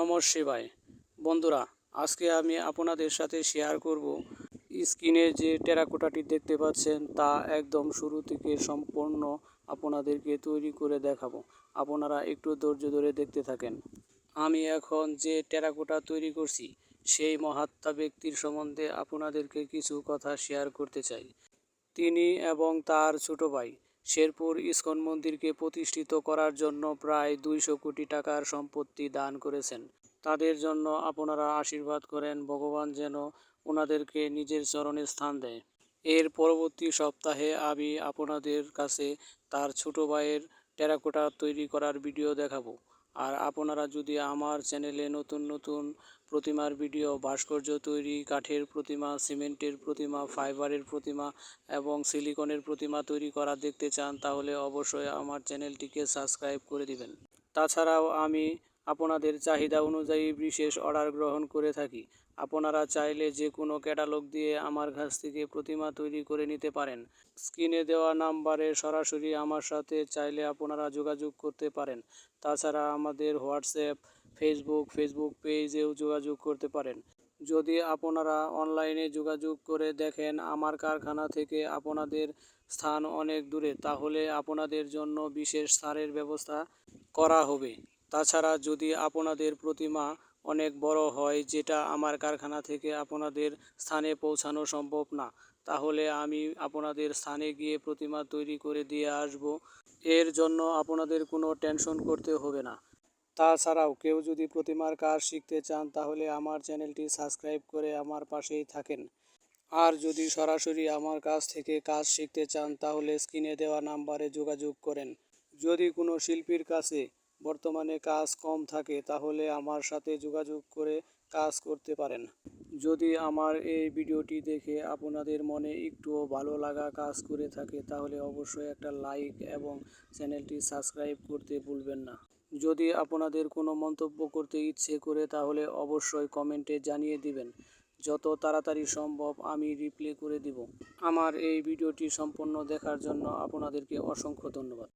নমঃ শিবায়। বন্ধুরা, আজকে আমি আপনাদের সাথে শেয়ার করব স্ক্রিনে যে টেরাকোটাটি দেখতে পাচ্ছেন তা একদম শুরু থেকে সম্পূর্ণ আপনাদেরকে তৈরি করে দেখাবো। আপনারা একটু ধৈর্য ধরে দেখতে থাকেন। আমি এখন যে টেরাকোটা তৈরি করছি সেই মহাত্মা ব্যক্তির সম্বন্ধে আপনাদেরকে কিছু কথা শেয়ার করতে চাই। তিনি এবং তার ছোট ভাই শেরপুর ইস্কন মন্দিরকে প্রতিষ্ঠিত করার জন্য প্রায় 200 কোটি টাকার সম্পত্তি দান করেছেন। তাদের জন্য আপনারা আশীর্বাদ করেন, ভগবান যেন ওনাদেরকে নিজের চরণে স্থান দেয়। এর পরবর্তী সপ্তাহে আমি আপনাদের কাছে তার ছোট ভাইয়ের টেরাকোটা তৈরি করার ভিডিও দেখাবো। আর আপনারা যদি আমার চ্যানেলে নতুন নতুন প্রতিমার ভিডিও, ভাস্কর্য তৈরি, কাঠের প্রতিমা, সিমেন্টের প্রতিমা, ফাইবারের প্রতিমা এবং সিলিকনের প্রতিমা তৈরি করা দেখতে চান তাহলে অবশ্যই আমার চ্যানেলটিকে সাবস্ক্রাইব করে দিবেন। তাছাড়াও আমি আপনাদের চাহিদা অনুযায়ী বিশেষ অর্ডার গ্রহণ করে থাকি। আপনারা চাইলে যে কোনো ক্যাটালগ দিয়ে আমার কাছ থেকে প্রতিমা তৈরি করে নিতে পারেন। স্ক্রিনে দেওয়া নাম্বারে সরাসরি আমার সাথে চাইলে আপনারা যোগাযোগ করতে পারেন। তাছাড়া আমাদের হোয়াটসঅ্যাপ, ফেসবুক পেজেও যোগাযোগ করতে পারেন। যদি আপনারা অনলাইনে যোগাযোগ করে দেখেন আমার কারখানা থেকে আপনাদের স্থান অনেক দূরে, তাহলে আপনাদের জন্য বিশেষ ছাড়ের ব্যবস্থা করা হবে। তাছাড়া যদি আপনাদের প্রতিমা অনেক বড় হয়, যেটা আমার কারখানা থেকে আপনাদের স্থানে পৌঁছানো সম্ভব না, তাহলে আমি আপনাদের স্থানে গিয়ে প্রতিমা তৈরি করে দিয়ে আসব। এর জন্য আপনাদের কোনো টেনশন করতে হবে না। তাছাড়াও কেউ যদি প্রতিমার কাজ শিখতে চান তাহলে আমার চ্যানেলটি সাবস্ক্রাইব করে আমার পাশেই থাকেন। আর যদি সরাসরি আমার কাছ থেকে কাজ শিখতে চান তাহলে স্ক্রিনে দেওয়া নাম্বারে যোগাযোগ করেন। যদি কোনো শিল্পীর কাছে বর্তমানে কাজ কম থাকে তাহলে আমার সাথে যোগাযোগ করে কাজ করতে পারেন। যদি আমার এই ভিডিওটি দেখে আপনাদের মনে একটুও ভালো লাগা কাজ করে থাকে তাহলে অবশ্যই একটা লাইক এবং চ্যানেলটি সাবস্ক্রাইব করতে ভুলবেন না। যদি আপনাদের কোনো মন্তব্য করতে ইচ্ছে করে তাহলে অবশ্যই কমেন্টে জানিয়ে দিবেন। যত তাড়াতাড়ি সম্ভব আমি রিপ্লাই করে দিব। আমার এই ভিডিওটি সম্পূর্ণ দেখার জন্য আপনাদেরকে অসংখ্য ধন্যবাদ।